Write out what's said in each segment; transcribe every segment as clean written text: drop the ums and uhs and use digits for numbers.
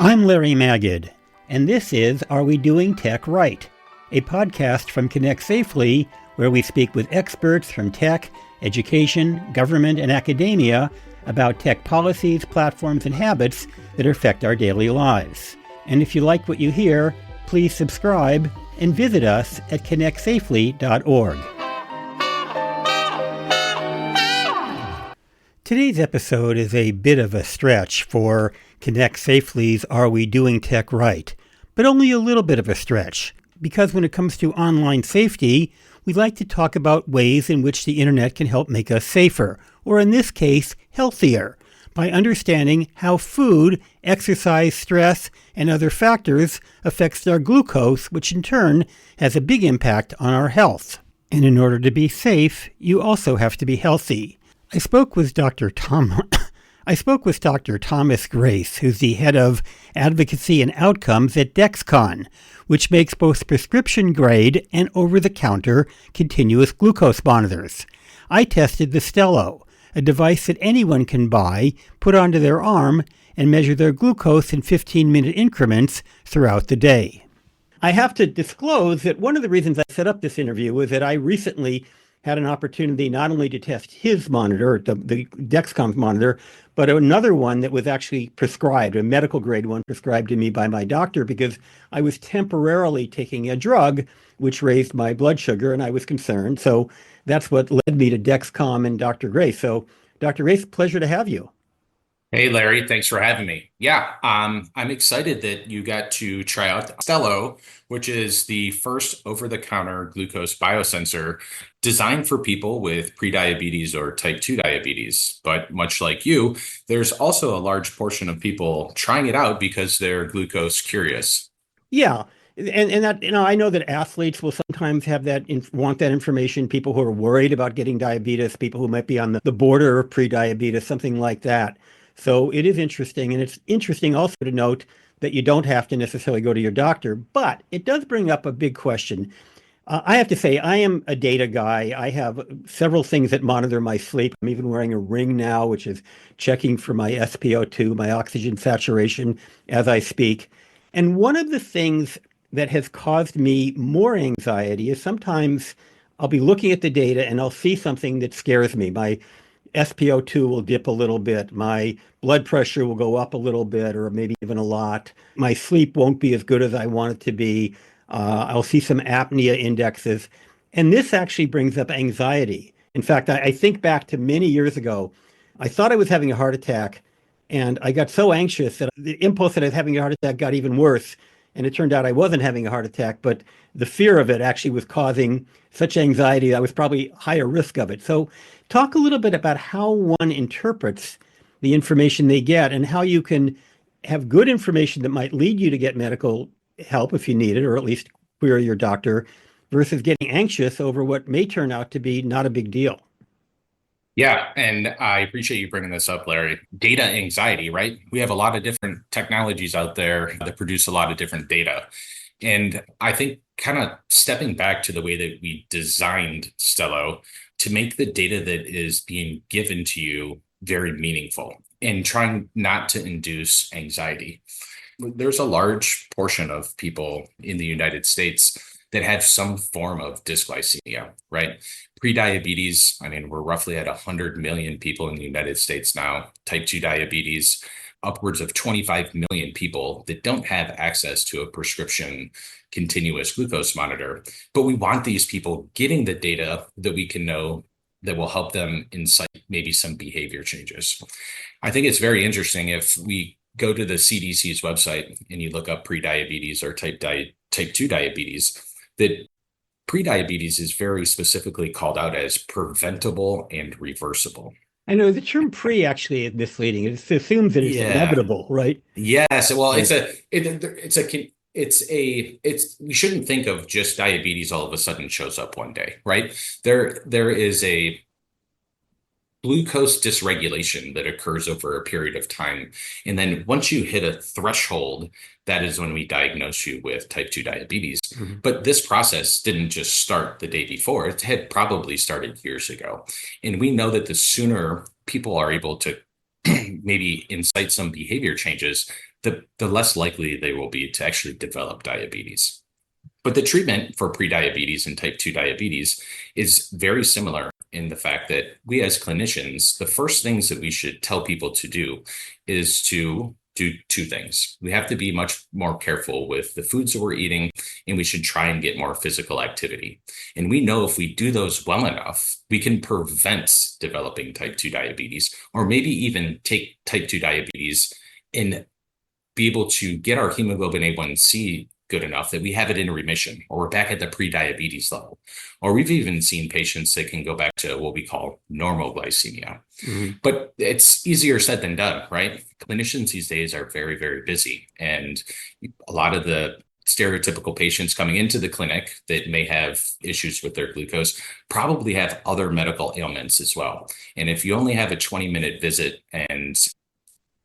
I'm Larry Magid, and this is Are We Doing Tech Right? A podcast from Connect Safely, where we speak with experts from tech, education, government, and academia about tech policies, platforms, and habits that affect our daily lives. And if you like what you hear, please subscribe and visit us at ConnectSafely.org. Today's episode is a bit of a stretch for Connect Safely's Are We Doing Tech Right? But only a little bit of a stretch, because when it comes to online safety, we like to talk about ways in which the internet can help make us safer, or in this case, healthier, by understanding how food, exercise, stress, and other factors affects our glucose, which in turn has a big impact on our health. And in order to be safe, you also have to be healthy. I spoke with Dr. Thomas Grace, who's the head of advocacy and outcomes at Dexcom, which makes both prescription-grade and over-the-counter continuous glucose monitors. I tested the Stelo, a device that anyone can buy, put onto their arm, and measure their glucose in 15-minute increments throughout the day. I have to disclose that one of the reasons I set up this interview was that I recently had an opportunity not only to test his monitor, the Dexcom monitor, but another one that was actually prescribed, a medical grade one prescribed to me by my doctor, because I was temporarily taking a drug which raised my blood sugar and I was concerned. So that's what led me to Dexcom and Dr. Grace. So Dr. Grace, pleasure to have you. Hey, Larry, thanks for having me. Yeah, I'm excited that you got to try out Stelo, which is the first over-the-counter glucose biosensor designed for people with prediabetes or type 2 diabetes. But much like you, there's also a large portion of people trying it out because they're glucose curious. Yeah. And that, I know that athletes will sometimes have want that information, people who are worried about getting diabetes, people who might be on the border of prediabetes, something like that. So it is interesting, and it's interesting also to note that you don't have to necessarily go to your doctor, but it does bring up a big question. I have to say, I am a data guy. I have several things that monitor my sleep. I'm even wearing a ring now, which is checking for my SpO2, my oxygen saturation, as I speak. And one of the things that has caused me more anxiety is sometimes I'll be looking at the data and I'll see something that scares me. My SpO2 will dip a little bit. My blood pressure will go up a little bit, or maybe even a lot. My sleep won't be as good as I want it to be. I'll see some apnea indexes. And this actually brings up anxiety. In fact, I think back to many years ago. I thought I was having a heart attack, and I got so anxious that the impulse that I was having a heart attack got even worse. And it turned out I wasn't having a heart attack, but the fear of it actually was causing such anxiety that I was probably higher risk of it. So talk a little bit about how one interprets the information they get and how you can have good information that might lead you to get medical help if you need it, or at least query your doctor, versus getting anxious over what may turn out to be not a big deal. Yeah, and I appreciate you bringing this up, Larry. Data anxiety, right? We have a lot of different technologies out there that produce a lot of different data. And I think kind of stepping back to the way that we designed Stelo to make the data that is being given to you very meaningful and trying not to induce anxiety. There's a large portion of people in the United States that have some form of dysglycemia, right? Prediabetes, I mean, we're roughly at 100 million people in the United States now. Type 2 diabetes, upwards of 25 million people that don't have access to a prescription continuous glucose monitor. But we want these people getting the data that we can know that will help them incite maybe some behavior changes. I think it's very interesting if we go to the CDC's website and you look up prediabetes or type 2 diabetes, that prediabetes is very specifically called out as preventable and reversible. I know the term pre actually is misleading. It assumes that it's inevitable, right? Yes. Well, we shouldn't think of just diabetes all of a sudden shows up one day, right? There is a glucose dysregulation that occurs over a period of time. And then once you hit a threshold, that is when we diagnose you with type 2 diabetes. Mm-hmm. But this process didn't just start the day before. It had probably started years ago. And we know that the sooner people are able to maybe incite some behavior changes, the less likely they will be to actually develop diabetes. But the treatment for prediabetes and type 2 diabetes is very similar in the fact that we as clinicians, the first things that we should tell people to do is to do two things. We have to be much more careful with the foods that we're eating, and we should try and get more physical activity. And we know if we do those well enough, we can prevent developing type 2 diabetes, or maybe even take type 2 diabetes and be able to get our hemoglobin A1C good enough that we have it in remission, or we're back at the pre-diabetes level. Or we've even seen patients that can go back to what we call normal glycemia. Mm-hmm. But it's easier said than done, right? Clinicians these days are very, very busy. And a lot of the stereotypical patients coming into the clinic that may have issues with their glucose probably have other medical ailments as well. And if you only have a 20-minute visit and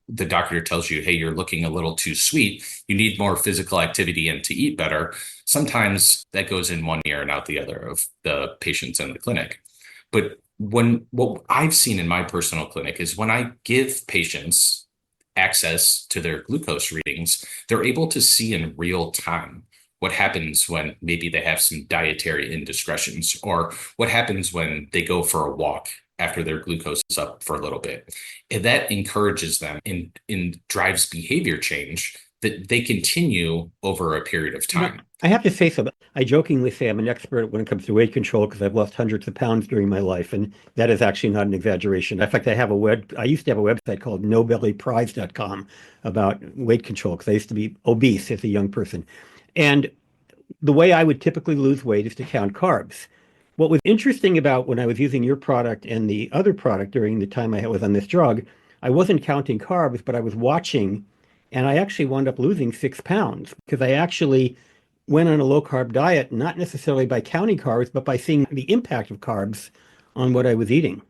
the doctor tells you, hey, you're looking a little too sweet, you need more physical activity and to eat better, sometimes that goes in one ear and out the other of the patients in the clinic. But what I've seen in my personal clinic is when I give patients access to their glucose readings, they're able to see in real time what happens when maybe they have some dietary indiscretions, or what happens when they go for a walk after their glucose is up for a little bit. And that encourages them and drives behavior change that they continue over a period of time. I have to say something. I jokingly say I'm an expert when it comes to weight control because I've lost hundreds of pounds during my life, and that is actually not an exaggeration. In fact, I used to have a website called nobellyprize.com about weight control because I used to be obese as a young person. And the way I would typically lose weight is to count carbs. What was interesting about when I was using your product and the other product during the time I was on this drug, I wasn't counting carbs, but I was watching, and I actually wound up losing 6 pounds because I actually went on a low carb diet, not necessarily by counting carbs, but by seeing the impact of carbs on what I was eating.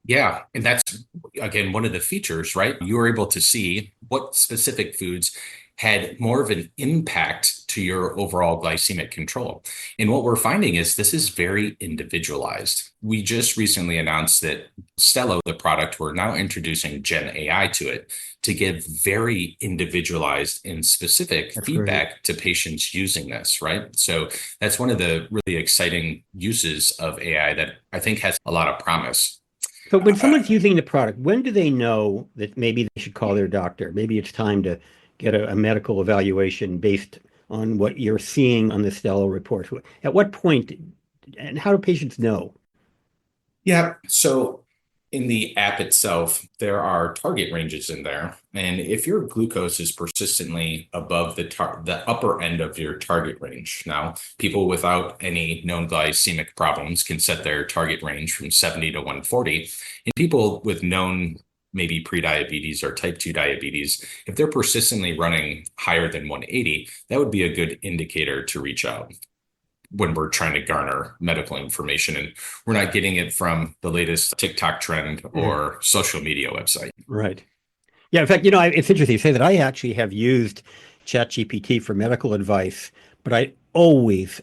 Yeah. And that's, again, one of the features, right? You were able to see what specific foods had more of an impact to your overall glycemic control. And what we're finding is this is very individualized. We just recently announced that Stelo, the product, we're now introducing Gen AI to it to give very individualized and specific feedback to patients using this, right? So that's one of the really exciting uses of AI that I think has a lot of promise. So when someone's using the product, when do they know that maybe they should call their doctor? Maybe it's time to get a medical evaluation based on what you're seeing on the Stelo report. At what point, and how do patients know? Yeah. So in the app itself, there are target ranges in there. And if your glucose is persistently above the upper end of your target range, now people without any known glycemic problems can set their target range from 70 to 140. And people with known maybe prediabetes or type 2 diabetes, if they're persistently running higher than 180, that would be a good indicator to reach out when we're trying to garner medical information and we're not getting it from the latest TikTok trend or social media website. Right. Yeah. In fact, it's interesting you say that. I actually have used ChatGPT for medical advice, but I always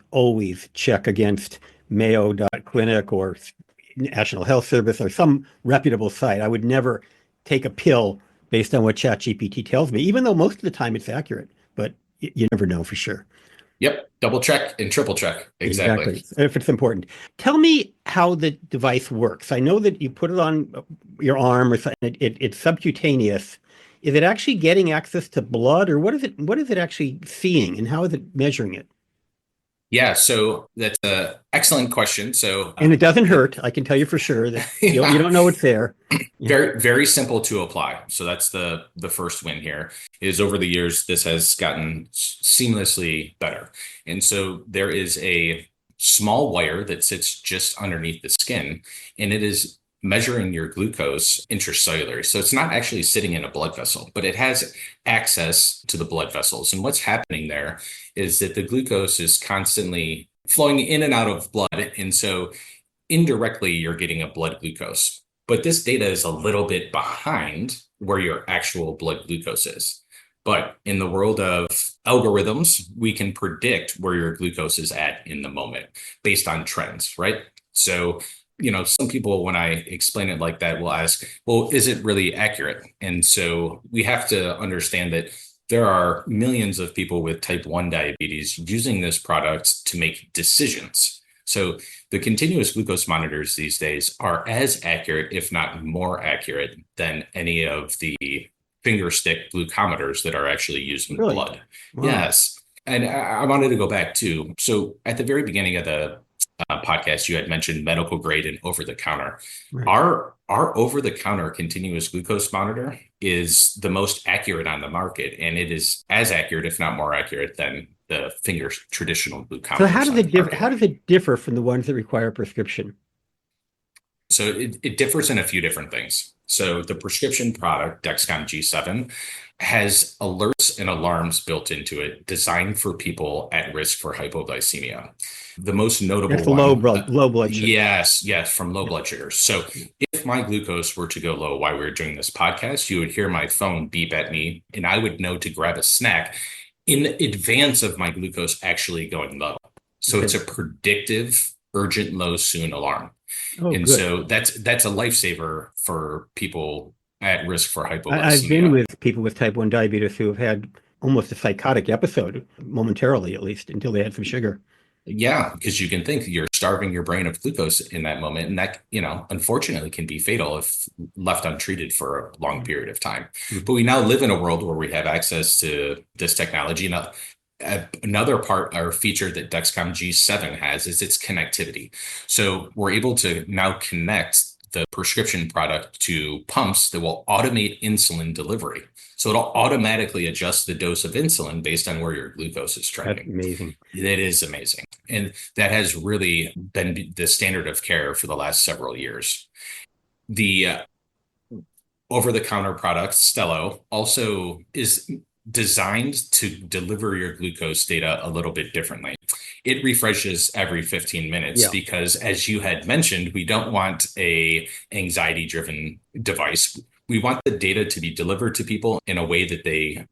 check against Mayo.Clinic or National Health Service or some reputable site. I would never take a pill based on what ChatGPT tells me, even though most of the time it's accurate, but you never know for sure. Yep. Double check and triple check. Exactly. If it's important. Tell me how the device works. I know that you put it on your arm or something. It's subcutaneous. Is it actually getting access to blood, or what is it actually seeing, and how is it measuring it? Yeah, so that's an excellent question. So, and it doesn't hurt. I can tell you for sure that you don't know it's there. Very, very simple to apply. So that's the first win here. Is over the years, this has gotten seamlessly better. And so there is a small wire that sits just underneath the skin, and it is measuring your glucose intracellular. So it's not actually sitting in a blood vessel, but it has access to the blood vessels. And what's happening there is that the glucose is constantly flowing in and out of blood. And so indirectly, you're getting a blood glucose. But this data is a little bit behind where your actual blood glucose is. But in the world of algorithms, we can predict where your glucose is at in the moment based on trends, right? So some people, when I explain it like that, will ask, well, is it really accurate? And so we have to understand that there are millions of people with type 1 diabetes using this product to make decisions. So the continuous glucose monitors these days are as accurate, if not more accurate, than any of the finger stick glucometers that are actually used in Really? blood. Wow. Yes. And I wanted to go back too. So at the very beginning of the podcast, you had mentioned medical grade and over the counter. Right. Our over the counter continuous glucose monitor is the most accurate on the market, and it is as accurate, if not more accurate, than the finger traditional So how glucometers does on it the differ? market. How does it differ from the ones that require a prescription? So it differs in a few different things. So the prescription product, Dexcom G7, has alerts and alarms built into it designed for people at risk for hypoglycemia. The most That's notable the one, low blood sugar. yes, from low Yeah. blood sugars. So if my glucose were to go low while we were doing this podcast, you would hear my phone beep at me, and I would know to grab a snack in advance of my glucose actually going low. So it's Okay. a predictive, urgent, low, soon alarm. Oh, And good. so that's a lifesaver for people at risk for I've been hypoglycemia. with people with type 1 diabetes who have had almost a psychotic episode, momentarily at least, until they had some sugar. Yeah, because you can think you're starving your brain of glucose in that moment. And that, unfortunately can be fatal if left untreated for a long period of time. Mhm. But we now live in a world where we have access to this technology. Now, another part or feature that Dexcom G7 has is its connectivity. So we're able to now connect the prescription product to pumps that will automate insulin delivery. So it'll automatically adjust the dose of insulin based on where your glucose is That's trending. amazing. It is amazing. And that has really been the standard of care for the last several years. The over the counter product, Stelo, also is designed to deliver your glucose data a little bit differently. It refreshes every 15 minutes Yeah. because, as you had mentioned, we don't want a anxiety driven device. We want the data to be delivered to people in a way that they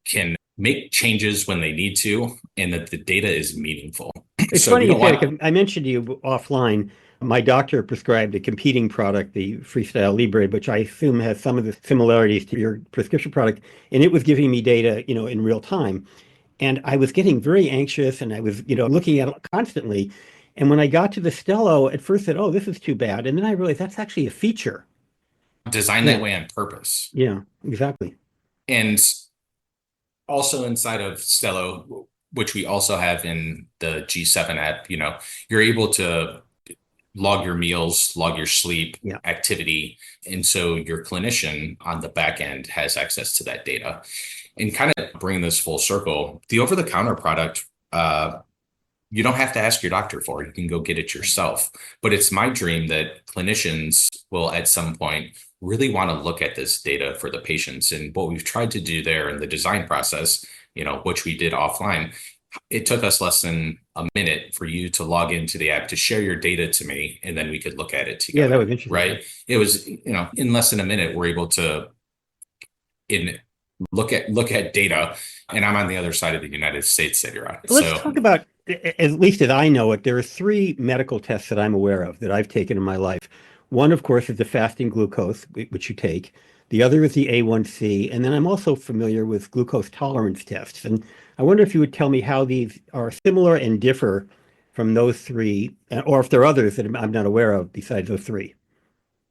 can make changes when they need to and that the data is meaningful. It's So we funny you don't say it want because I mentioned to you offline, my doctor prescribed a competing product, the Freestyle Libre, which I assume has some of the similarities to your prescription product, and it was giving me data, in real time. And I was getting very anxious and I was, looking at it constantly. And when I got to the Stelo, at first I said, oh, this is too bad. And then I realized that's actually a feature. design Yeah. that way on purpose. Yeah, exactly. And also inside of Stelo, which we also have in the G7 app, you're able to log your meals, log your sleep, Yeah. activity. And so your clinician on the back end has access to that data. And kind of bringing this full circle, the over the counter product, you don't have to ask your doctor for it. You can go get it yourself. But it's my dream that clinicians will at some point really want to look at this data for the patients. And what we've tried to do there in the design process, which we did offline, it took us less than a minute for you to log into the app to share your data to me, and then we could look at it Yeah, that together, was interesting. right? It was, in less than a minute, we're able to in look at data, and I'm on the other side of the United States that you're on. Let's So talk about, at least as I know it, there are three medical tests that I'm aware of that I've taken in my life. One, of course, is the fasting glucose, which you take. The other is the A1C. And then I'm also familiar with glucose tolerance tests. And I wonder if you would tell me how these are similar and differ from those three, or if there are others that I'm not aware of besides those three.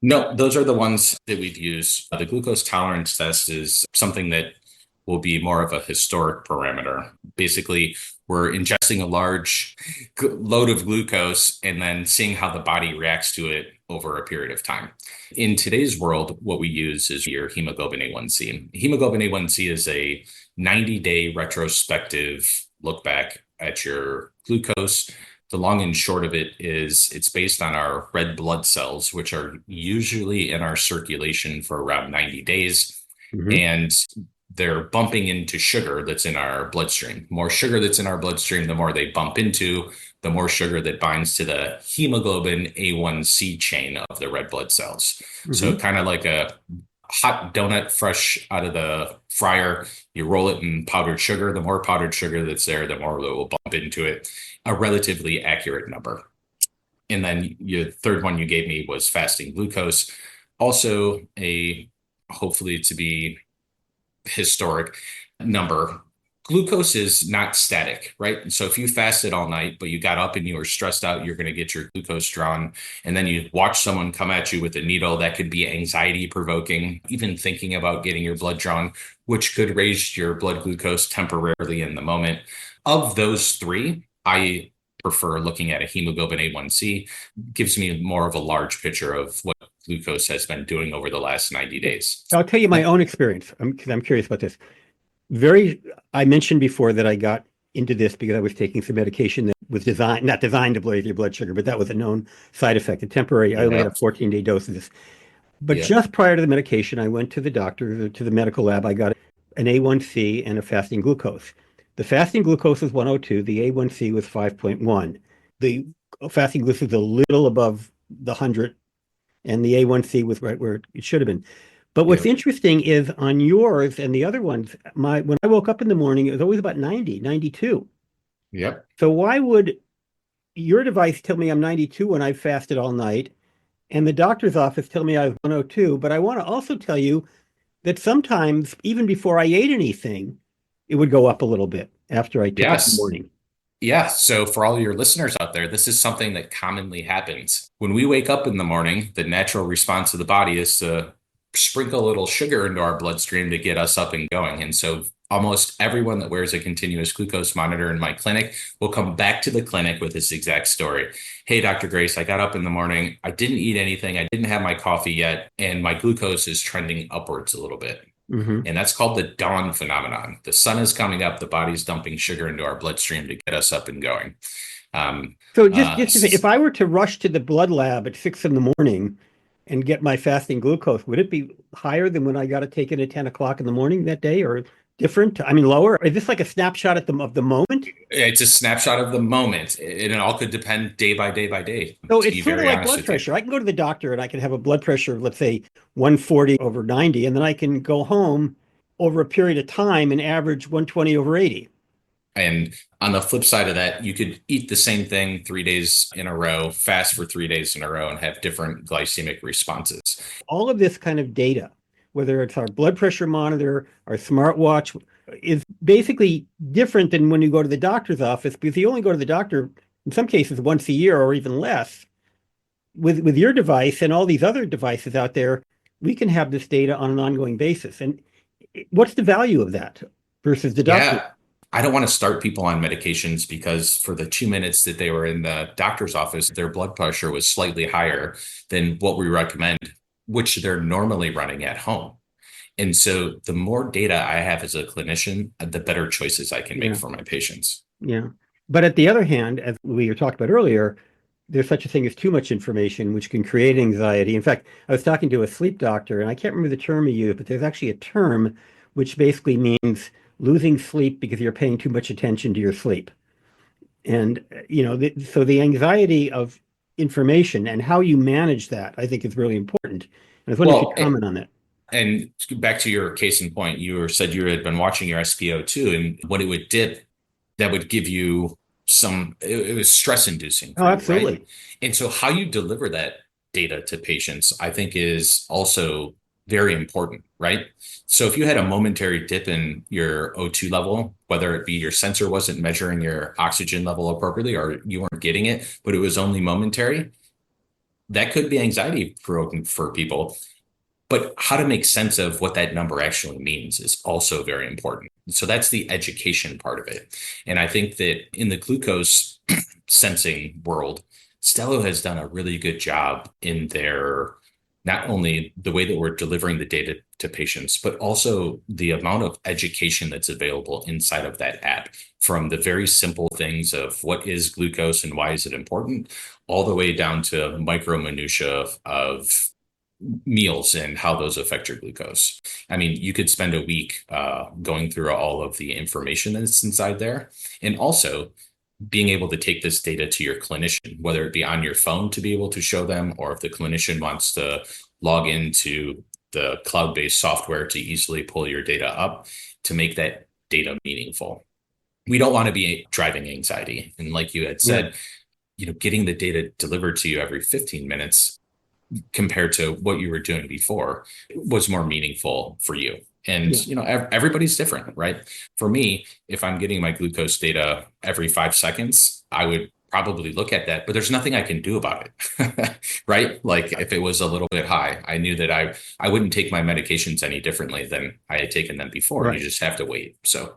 no, those are the ones that we've used. The glucose tolerance test is something that will be more of a historic parameter. Basically, we're ingesting a large load of glucose and then seeing how the body reacts to it over a period of time. In today's world, what we use is your hemoglobin A1C. Hemoglobin A1C is a 90-day retrospective look back at your glucose. The long and short of it is it's based on our red blood cells, which are usually in our circulation for around 90 days. Mhm. And they're bumping into sugar that's in our bloodstream. More sugar that's in our bloodstream, the more they bump into, the more sugar that binds to the hemoglobin A1C chain of the red blood cells. So Mhm. kind of like a hot donut fresh out of the fryer, you roll it in powdered sugar. The more powdered sugar that's there, the more that will bump into it. A relatively accurate number. And then your third one you gave me was fasting glucose, also a hopefully to be historic number. Glucose is not static, right? And so if you fasted all night, but you got up and you were stressed out, you're going to get your glucose drawn. And then you watch someone come at you with a needle that could be anxiety provoking, even thinking about getting your blood drawn, which could raise your blood glucose temporarily in the moment. Of those three, I prefer looking at a hemoglobin A1C. Gives me more of a large picture of what glucose has been doing over the last 90 days. I'll tell you my own experience because I'm curious about this. I mentioned before that I got into this because I was taking some medication that was not designed to lower your blood sugar, but that was a known side effect, a temporary. I only had a Yeah. 14-day dose of this. But Yeah. just prior to the medication, I went to the doctor, to the medical lab. I got an A1C and a fasting glucose. The fasting glucose was 102. The A1C was 5.1. The fasting glucose was a little above the 100, and the A1C was right where it should have been. But what's Yeah. interesting is on yours and the other ones, when I woke up in the morning, it was always about 90, 92. Yep. So why would your device tell me I'm 92 when I've fasted all night, and the doctor's office tell me I was 102? But I want to also tell you that sometimes, even before I ate anything, it would go up a little bit after I took it in the Yes. morning. Yeah. So for all your listeners out there, this is something that commonly happens. When we wake up in the morning, the natural response of the body is to sprinkle a little sugar into our bloodstream to get us up and going. And so almost everyone that wears a continuous glucose monitor in my clinic will come back to the clinic with this exact story. Hey, Dr. Grace, I got up in the morning. I didn't eat anything. I didn't have my coffee yet, and my glucose is trending upwards a little bit. Hmm. And that's called the dawn phenomenon. The sun is coming up, the body's dumping sugar into our bloodstream to get us up and going. Um, So uh, just to say, if I were to rush to the blood lab at 6 in the morning and get my fasting glucose, would it be higher than when I got to take it at 10 o'clock in the morning that day, or different? I mean, lower? Is this like a snapshot of the moment? it's a snapshot of the moment, and it all could depend day by day by day, So to it's be sort of very like honest blood with you. pressure. I can go to the doctor and I can have a blood pressure of, let's say, 140 over 90, and then I can go home over a period of time and average 120 over 80. And on the flip side of that, you could eat the same thing 3 days in a row, fast for 3 days in a row, and have different glycemic responses. All of this kind of data, whether it's our blood pressure monitor, our smartwatch, is basically different than when you go to the doctor's office because you only go to the doctor in some cases once a year or even less. With your device and all these other devices out there, we can have this data on an ongoing basis. And what's the value of that versus the doctor? Yeah. I don't want to start people on medications because for the 2 minutes that they were in the doctor's office, their blood pressure was slightly higher than what we recommend, which they're normally running at home. And so the more data I have as a clinician, the better choices I can make Yeah, for my patients. yeah. But at the other hand, as we were talking about earlier, there's such a thing as too much information, which can create anxiety. In fact, I was talking to a sleep doctor, and I can't remember the term he used, but there's actually a term which basically means losing sleep because you're paying too much attention to your sleep. And, so the anxiety of information and how you manage that, I think is really important. And I was wondering if Well, you'd comment on that. and back to your case in point, said you had been watching your SpO2, and when it would dip, that would give you it was stress inducing Oh, for you, right? absolutely. And so how you deliver that data to patients, I think is also very important, right? So if you had a momentary dip in your O2 level, whether it be your sensor wasn't measuring your oxygen level appropriately or you weren't getting it, but it was only momentary, that could be anxiety provoking for people. But how to make sense of what that number actually means is also very important. So that's the education part of it. And I think that in the glucose sensing world, Stelo has done a really good job in their not only the way that we're delivering the data to patients, but also the amount of education that's available inside of that app, from the very simple things of what is glucose and why is it important, all the way down to micro minutia of meals and how those affect your glucose. I mean, you could spend a week going through all of the information that's inside there. And also being able to take this data to your clinician, whether it be on your phone to be able to show them, or if the clinician wants to log into the cloud-based software to easily pull your data up to make that data meaningful. We don't want to be driving anxiety. And like you had Yeah. said, getting the data delivered to you every 15 minutes compared to what you were doing before was more meaningful for you. And, Yeah. Everybody's different, right? For me, if I'm getting my glucose data every 5 seconds, I would probably look at that, but there's nothing I can do about it, right? Like if it was a little bit high, I knew that I wouldn't take my medications any differently than I had taken them before. You Right. just have to wait. So,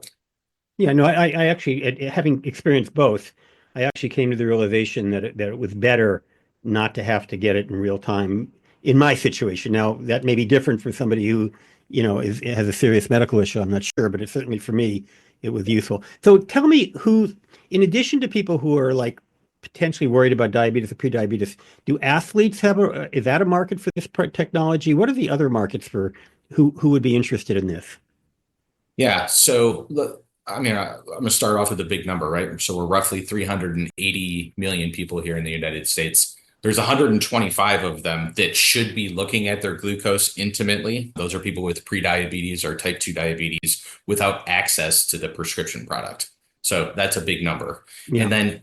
Yeah, no, I actually, having experienced both, I actually came to the realization that it was better not to have to get it in real time in my situation. Now, that may be different for somebody who, has a serious medical issue. I'm not sure, but it certainly for me, it was useful. So tell me in addition to people who are like potentially worried about diabetes or prediabetes, do athletes is that a market for this technology? What are the other markets for who would be interested in this? yeah. So, look, I mean, I'm going to start off with a big number, right? So we're roughly 380 million people here in the United States. There's 125 of them that should be looking at their glucose intimately. Those are people with prediabetes or type 2 diabetes without access to the prescription product. So that's a big number. Yeah, And then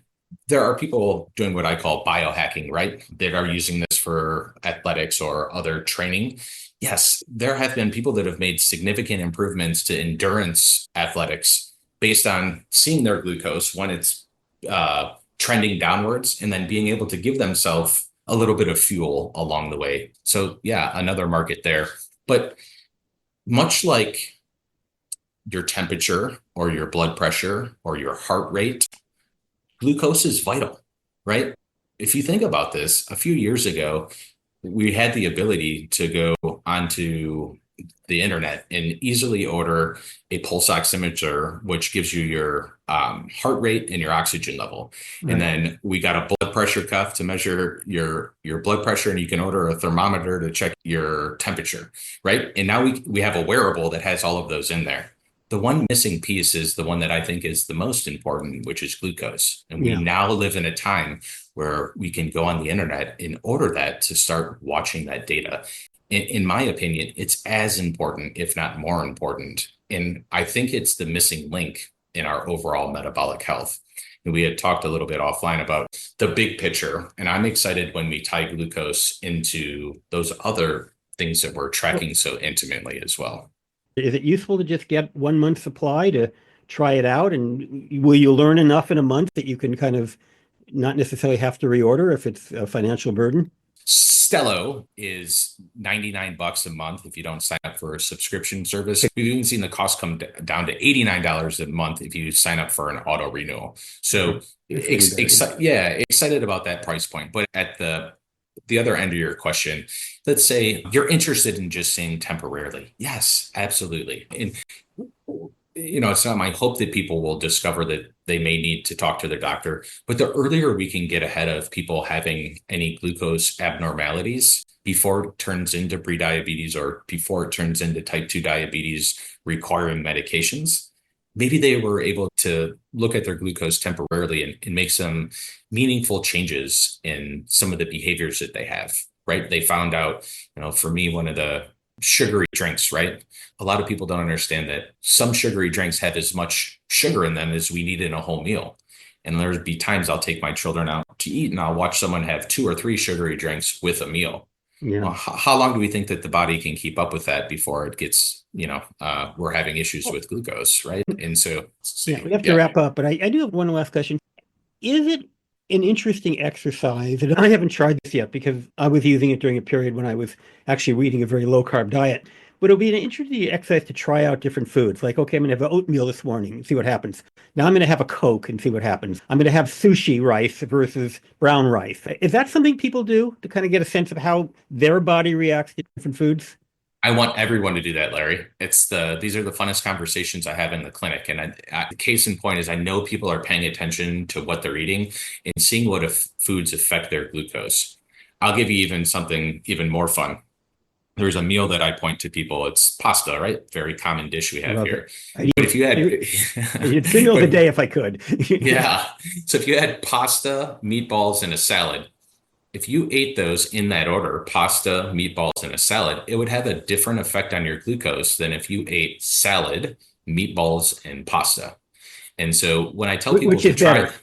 there are people doing what I call biohacking, right? That are using this for athletics or other training. Yes, there have been people that have made significant improvements to endurance athletics based on seeing their glucose when it's trending downwards and then being able to give themselves a little bit of fuel along the way. So, yeah, another market there. But much like your temperature or your blood pressure or your heart rate, glucose is vital, right? If you think about this, a few years ago, we had the ability to go onto the internet and easily order a pulse oximeter, which gives you your heart rate and your oxygen level. And right. then we got a blood pressure cuff to measure your blood pressure, and you can order a thermometer to check your temperature, right? And now we have a wearable that has all of those in there. The one missing piece is the one that I think is the most important, which is glucose. And we Yeah. now live in a time where we can go on the internet and order that to start watching that data. In my opinion, it's as important, if not more important. And I think it's the missing link in our overall metabolic health. And we had talked a little bit offline about the big picture. And I'm excited when we tie glucose into those other things that we're Well, tracking so intimately as well. is it useful to just get 1 month supply to try it out? And will you learn enough in a month that you can kind of not necessarily have to reorder if it's a financial burden? Stelo is $99 a month if you don't sign up for a subscription service. We've even seen the cost come down to $89 a month if you sign up for an auto renewal. So, That's even better. yeah, excited about that price point. But at the other end of your question, let's say you're interested in just saying temporarily. Yes, absolutely. And it's not my hope that people will discover that they may need to talk to their doctor, but the earlier we can get ahead of people having any glucose abnormalities before it turns into prediabetes or before it turns into type 2 diabetes requiring medications, maybe they were able to look at their glucose temporarily and make some meaningful changes in some of the behaviors that they have, right? They found out, for me, one of the sugary drinks, right? A lot of people don't understand that some sugary drinks have as much sugar in them as we need in a whole meal. And there'd be times I'll take my children out to eat and I'll watch someone have 2 or 3 sugary drinks with a meal. Yeah. Well, how long do we think that the body can keep up with that before it gets, we're having issues Oh, with glucose, right? And so, yeah, we have to yeah, wrap up, but I do have one last question. Is it an interesting exercise? And I haven't tried this yet because I was using it during a period when I was actually eating a very low carb diet. But it'll be an interesting exercise to try out different foods. Like, okay, I'm going to have oatmeal this morning and see what happens. Now I'm going to have a Coke and see what happens. I'm going to have sushi rice versus brown rice. Is that something people do to kind of get a sense of how their body reacts to different foods? I want everyone to do that, Larry. These are the funnest conversations I have in the clinic. And the case in point is I know people are paying attention to what they're eating and seeing what foods affect their glucose. I'll give you even something even more fun. There's a meal that I point to people. It's pasta, right? Very common dish we have Love it. here. But if you had, It's 3 meals a but day if I could. yeah. So if you had pasta, meatballs, and a salad, if you ate those in that order, pasta, meatballs, and a salad, it would have a different effect on your glucose than if you ate salad, meatballs, and pasta. And so when I tell people Which to is try, better?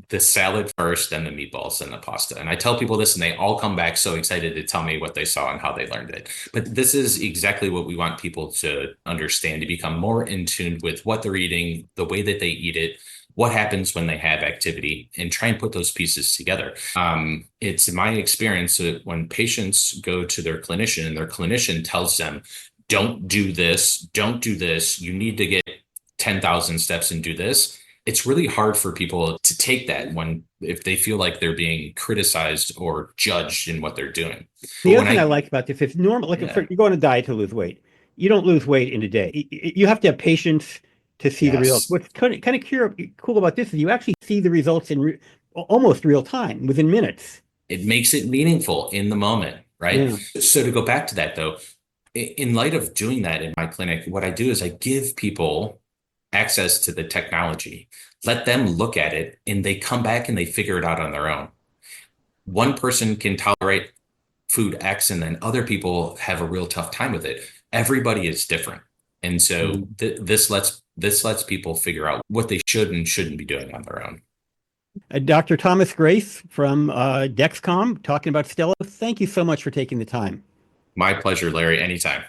the salad first, then the meatballs, then the pasta. And I tell people this, and they all come back so excited to tell me what they saw and how they learned it. But this is exactly what we want people to understand, to become more in tune with what they're eating, the way that they eat it, what happens when they have activity, and try and put those pieces together. It's my experience that when patients go to their clinician and their clinician tells them, don't do this, you need to get 10,000 steps and do this. It's really hard for people to take that when if they feel like they're being criticized or judged in what they're doing. But The other when thing I like about this is normal, like yeah, you go on a diet to lose weight. You don't lose weight in a day. You have to have patience to see the results. yes, What's cool about this is you actually see the results in almost real time, within minutes. it makes it meaningful in the moment, right? Yeah. So to go back to that though, in light of doing that in my clinic, what I do is I give people access to the technology, let them look at it, and they come back and they figure it out on their own. One person can tolerate food X, and then other people have a real tough time with it. Everybody is different. And so Mhm. this lets people figure out what they should and shouldn't be doing on their own. Dr. Thomas Grace from Dexcom talking about Stelo. Thank you so much for taking the time. My pleasure, Larry, anytime.